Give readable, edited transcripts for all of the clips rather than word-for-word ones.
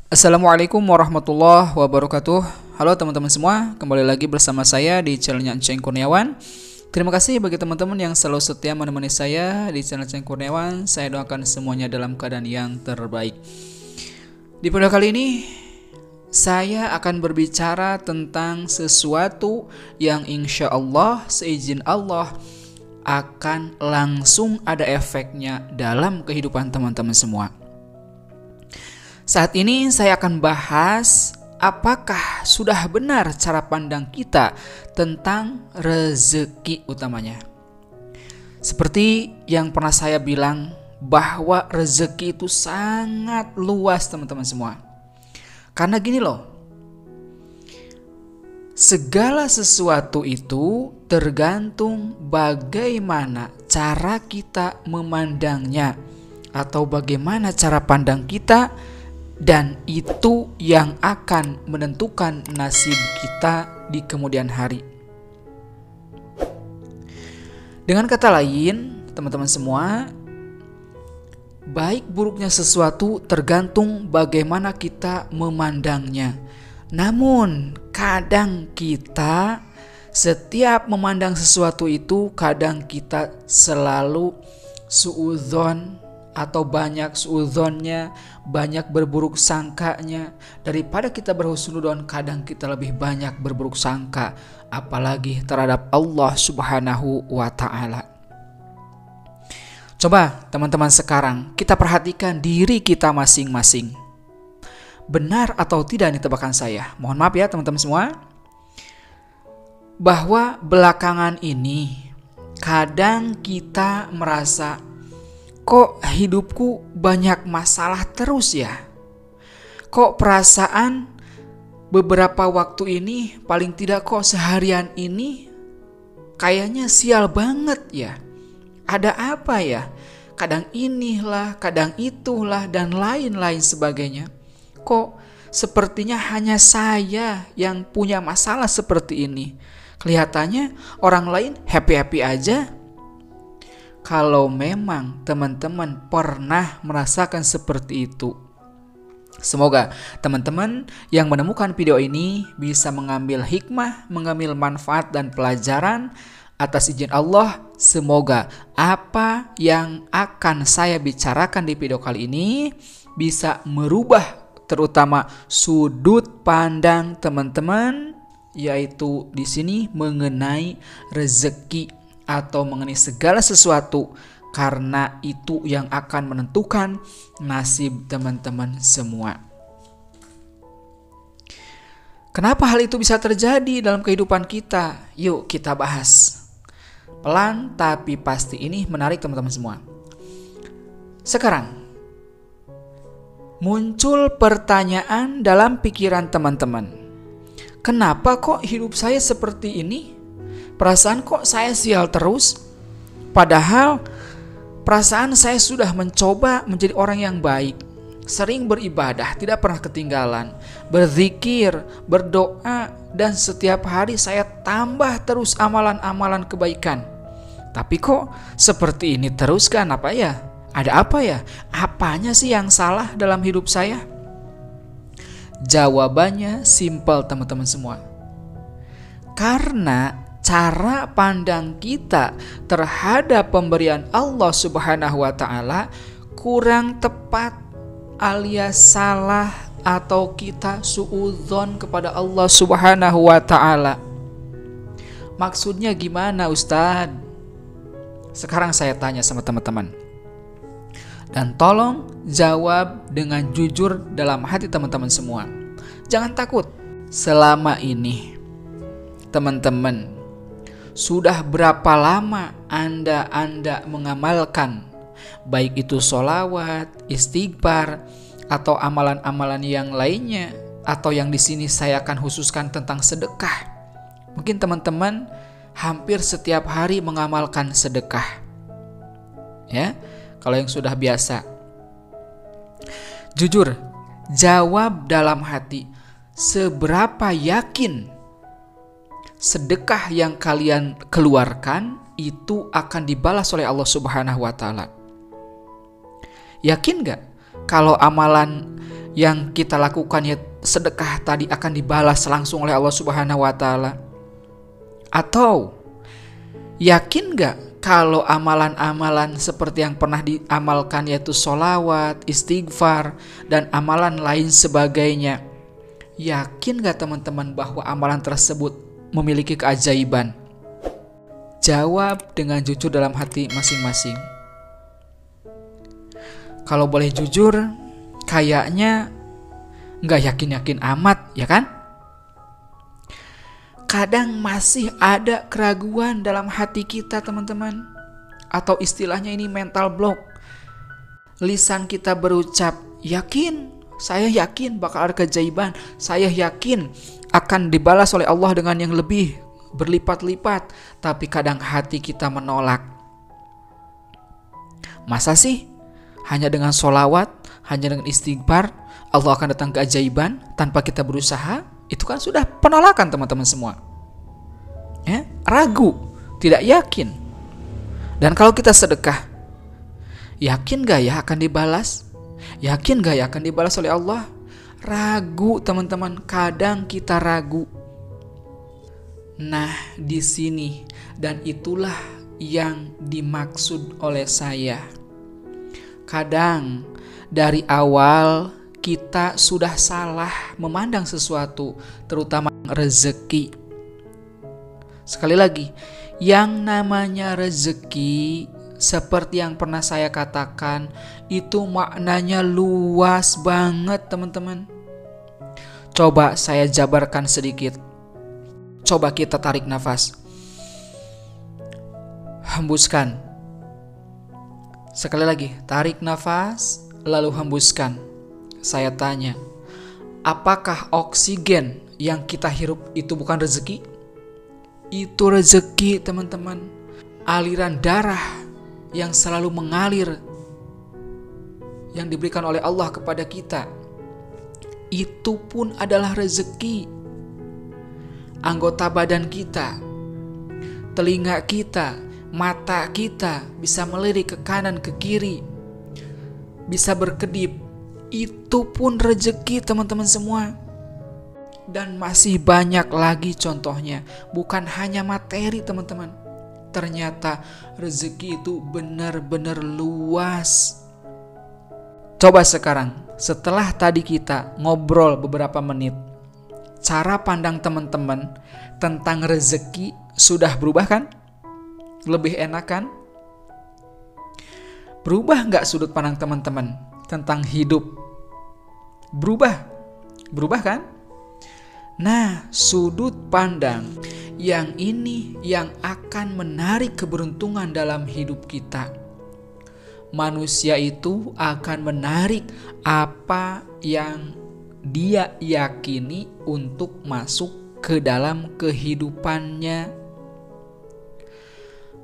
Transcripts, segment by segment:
Assalamualaikum warahmatullahi wabarakatuh. Halo teman-teman semua, kembali lagi bersama saya di channelnya Enceng Kurniawan. Terima kasih bagi teman-teman yang selalu setia menemani saya di channel Enceng Kurniawan. Saya doakan semuanya dalam keadaan yang terbaik. Di video kali ini saya akan berbicara tentang sesuatu yang insya Allah, seizin Allah, akan langsung ada efeknya dalam kehidupan teman-teman semua. Saat ini saya akan bahas apakah sudah benar cara pandang kita tentang rezeki utamanya. Seperti yang pernah saya bilang bahwa rezeki itu sangat luas teman-teman semua. Karena gini loh, segala sesuatu itu tergantung bagaimana cara kita memandangnya atau bagaimana cara pandang kita. Dan itu yang akan menentukan nasib kita di kemudian hari. Dengan kata lain, teman-teman semua, baik buruknya sesuatu tergantung bagaimana kita memandangnya. Namun, kadang kita setiap memandang sesuatu itu, kadang kita selalu suudzon atau banyak suudzonnya, banyak berburuk sangkanya. Daripada kita berhusnudon, kadang kita lebih banyak berburuk sangka, apalagi terhadap Allah Subhanahu wa ta'ala. Coba teman-teman sekarang kita perhatikan diri kita masing-masing. Benar atau tidak nih tebakan saya? Mohon maaf ya teman-teman semua, bahwa belakangan ini kadang kita merasa, kok hidupku banyak masalah terus ya? Kok perasaan beberapa waktu ini, paling tidak kok seharian ini, kayaknya sial banget ya? Ada apa ya? Kadang inilah, kadang itulah, dan lain-lain sebagainya. Kok sepertinya hanya saya yang punya masalah seperti ini? Kelihatannya orang lain happy-happy aja. Kalau memang teman-teman pernah merasakan seperti itu, semoga teman-teman yang menemukan video ini bisa mengambil hikmah, mengambil manfaat dan pelajaran. Atas izin Allah, semoga apa yang akan saya bicarakan di video kali ini bisa merubah terutama sudut pandang teman-teman, yaitu di sini mengenai rezeki atau mengenai segala sesuatu, karena itu yang akan menentukan nasib teman-teman semua. Kenapa hal itu bisa terjadi dalam kehidupan kita? Yuk kita bahas. Pelan tapi pasti, ini menarik teman-teman semua. Sekarang muncul pertanyaan dalam pikiran teman-teman. Kenapa kok hidup saya seperti ini? Perasaan kok saya sial terus? Padahal perasaan saya sudah mencoba menjadi orang yang baik, sering beribadah, tidak pernah ketinggalan, berzikir, berdoa, dan setiap hari saya tambah terus amalan-amalan kebaikan. Tapi kok seperti ini terus kan? Apa ya? Ada apa ya? Apanya sih yang salah dalam hidup saya? Jawabannya simpel teman-teman semua. Karena cara pandang kita terhadap pemberian Allah Subhanahu wa ta'ala kurang tepat alias salah, atau kita suudzon kepada Allah Subhanahu wa ta'ala. Maksudnya gimana Ustadz? Sekarang saya tanya sama teman-teman, dan tolong jawab dengan jujur dalam hati teman-teman semua. Jangan takut. Selama ini teman-teman, sudah berapa lama Anda mengamalkan, baik itu sholawat, istighfar, atau amalan-amalan yang lainnya, atau yang di sini saya akan khususkan tentang sedekah. Mungkin teman-teman hampir setiap hari mengamalkan sedekah. Ya, kalau yang sudah biasa. Jujur, jawab dalam hati, seberapa yakin sedekah yang kalian keluarkan itu akan dibalas oleh Allah Subhanahu wa ta'ala? Yakin gak kalau amalan yang kita lakukan ya sedekah tadi akan dibalas langsung oleh Allah Subhanahu wa taala? Atau yakin gak kalau amalan-amalan seperti yang pernah diamalkan yaitu sholawat, istighfar, dan amalan lain sebagainya, yakin gak teman-teman bahwa amalan tersebut memiliki keajaiban? Jawab dengan jujur dalam hati masing-masing. Kalau boleh jujur, kayaknya gak yakin-yakin amat, ya kan? Kadang masih ada keraguan dalam hati kita teman-teman. Atau istilahnya ini mental block. Lisan kita berucap, yakin, saya yakin bakal ada keajaiban. Saya yakin akan dibalas oleh Allah dengan yang lebih berlipat-lipat. Tapi kadang hati kita menolak. Masa sih? Hanya dengan sholawat, hanya dengan istighfar, Allah akan datang keajaiban tanpa kita berusaha? Itu kan sudah penolakan teman-teman semua. Ya, ragu, tidak yakin. Dan kalau kita sedekah, yakin gak ya akan dibalas? Yakin gak ya akan dibalas oleh Allah? Ragu teman-teman, kadang kita ragu. Nah, di sini dan itulah yang dimaksud oleh saya. Kadang dari awal kita sudah salah memandang sesuatu, terutama rezeki. Sekali lagi, yang namanya rezeki seperti yang pernah saya katakan, itu maknanya luas banget teman-teman. Coba saya jabarkan sedikit. Coba kita tarik nafas. Hembuskan. Sekali lagi, tarik nafas, lalu hembuskan. Saya tanya, apakah oksigen yang kita hirup itu bukan rezeki? Itu rezeki teman-teman. Aliran darah yang selalu mengalir, yang diberikan oleh Allah kepada kita, itu pun adalah rezeki. Anggota badan kita, telinga kita, mata kita bisa melirik ke kanan ke kiri, bisa berkedip, itu pun rezeki teman-teman semua. Dan masih banyak lagi contohnya. Bukan hanya materi teman-teman. Ternyata rezeki itu benar-benar luas. Coba sekarang, setelah tadi kita ngobrol beberapa menit, cara pandang teman-teman tentang rezeki sudah berubah kan? Lebih enak kan? Berubah gak sudut pandang teman-teman tentang hidup? Berubah kan? Nah, sudut pandang yang ini yang akan menarik keberuntungan dalam hidup kita. Manusia itu akan menarik apa yang dia yakini untuk masuk ke dalam kehidupannya.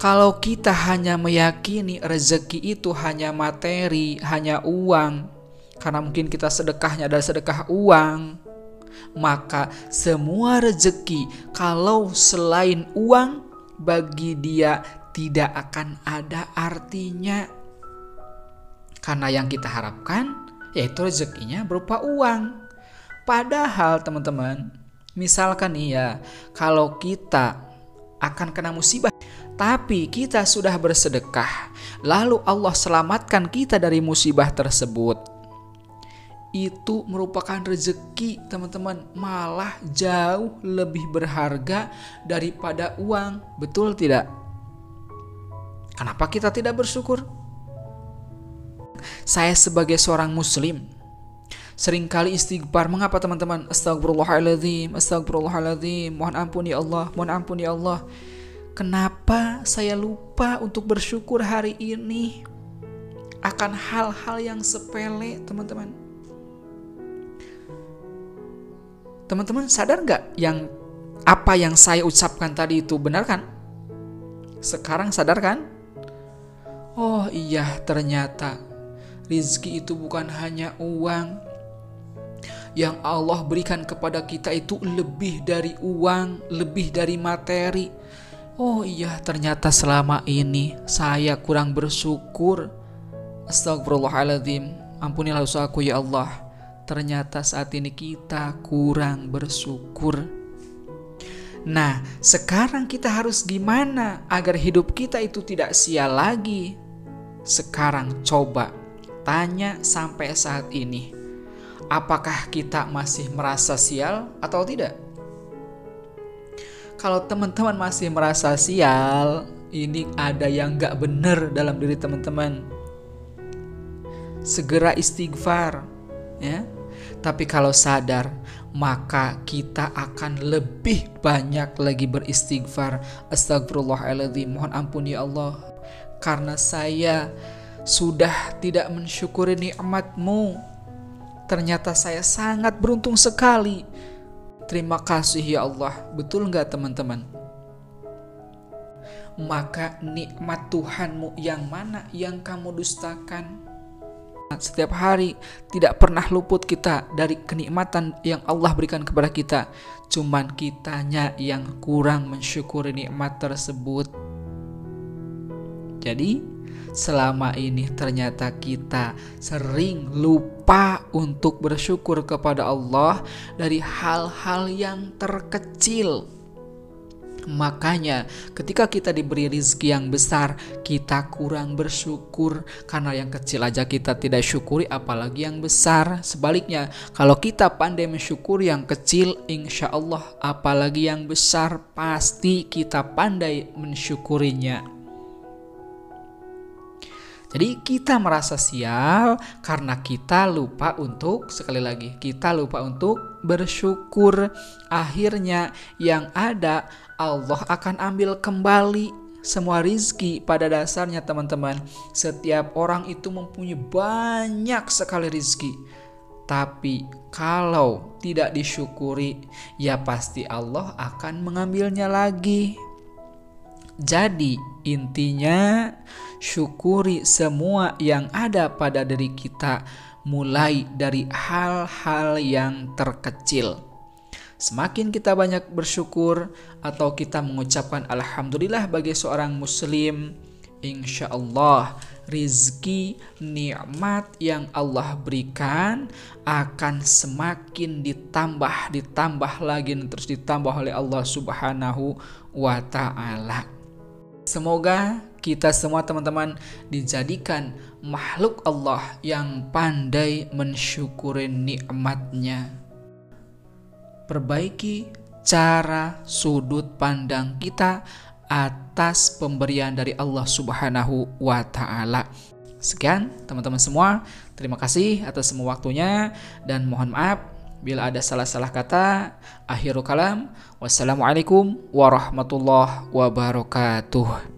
Kalau kita hanya meyakini rezeki itu hanya materi, hanya uang, karena mungkin kita sedekahnya adalah sedekah uang, maka semua rezeki kalau selain uang bagi dia tidak akan ada artinya. Karena yang kita harapkan yaitu rezekinya berupa uang. Padahal teman-teman, misalkan nih ya, kalau kita akan kena musibah tapi kita sudah bersedekah, lalu Allah selamatkan kita dari musibah tersebut, itu merupakan rezeki teman-teman, malah jauh lebih berharga daripada uang. Betul tidak? Kenapa kita tidak bersyukur? Saya sebagai seorang muslim seringkali istighfar. Mengapa teman-teman? Astagfirullahaladzim, astagfirullahaladzim, mohon ampun ya Allah, mohon ampun ya Allah. Kenapa saya lupa untuk bersyukur hari ini akan hal-hal yang sepele teman-teman? Teman-teman sadar gak yang apa yang saya ucapkan tadi itu benar kan? Sekarang sadar kan? Oh iya, ternyata rizki itu bukan hanya uang. Yang Allah berikan kepada kita itu lebih dari uang, lebih dari materi. Oh iya, ternyata selama ini saya kurang bersyukur. Astagfirullahaladzim, ampunilah dosaku ya Allah. ternyata saat ini kita kurang bersyukur. Nah, sekarang kita harus gimana agar hidup kita itu tidak sial lagi? Sekarang coba tanya sampai saat ini, apakah kita masih merasa sial atau tidak? Kalau teman-teman masih merasa sial, ini ada yang gak benar dalam diri teman-teman. Segera istighfar, ya. Tapi kalau sadar, maka kita akan lebih banyak lagi beristighfar. Astagfirullahaladzim, mohon ampun ya Allah, karena saya sudah tidak mensyukuri nikmat-Mu. Ternyata saya sangat beruntung sekali. Terima kasih ya Allah. Betul nggak teman-teman? Maka nikmat Tuhanmu yang mana yang kamu dustakan? Setiap hari tidak pernah luput kita dari kenikmatan yang Allah berikan kepada kita. Cuman kitanya yang kurang mensyukuri nikmat tersebut. Jadi selama ini ternyata kita sering lupa untuk bersyukur kepada Allah dari hal-hal yang terkecil. Makanya ketika kita diberi rezeki yang besar, kita kurang bersyukur karena yang kecil aja kita tidak syukuri, apalagi yang besar. Sebaliknya, kalau kita pandai mensyukuri yang kecil, insya Allah apalagi yang besar pasti kita pandai mensyukurinya. Jadi kita merasa sial karena kita lupa untuk, sekali lagi, kita lupa untuk bersyukur. Akhirnya yang ada Allah akan ambil kembali semua rizki. Pada dasarnya teman-teman, setiap orang itu mempunyai banyak sekali rizki. Tapi kalau tidak disyukuri, ya pasti Allah akan mengambilnya lagi. Jadi intinya syukuri semua yang ada pada diri kita, mulai dari hal-hal yang terkecil. Semakin kita banyak bersyukur atau kita mengucapkan alhamdulillah bagi seorang muslim, insya Allah rizki, nikmat yang Allah berikan akan semakin ditambah lagi dan terus ditambah oleh Allah Subhanahu wa ta'ala. Semoga kita semua teman-teman dijadikan makhluk Allah yang pandai mensyukuri nikmatnya. Perbaiki cara sudut pandang kita atas pemberian dari Allah Subhanahu wa ta'ala. Sekian teman-teman semua, terima kasih atas semua waktunya dan mohon maaf bila ada salah-salah kata. Akhirul kalam, wassalamualaikum warahmatullahi wabarakatuh.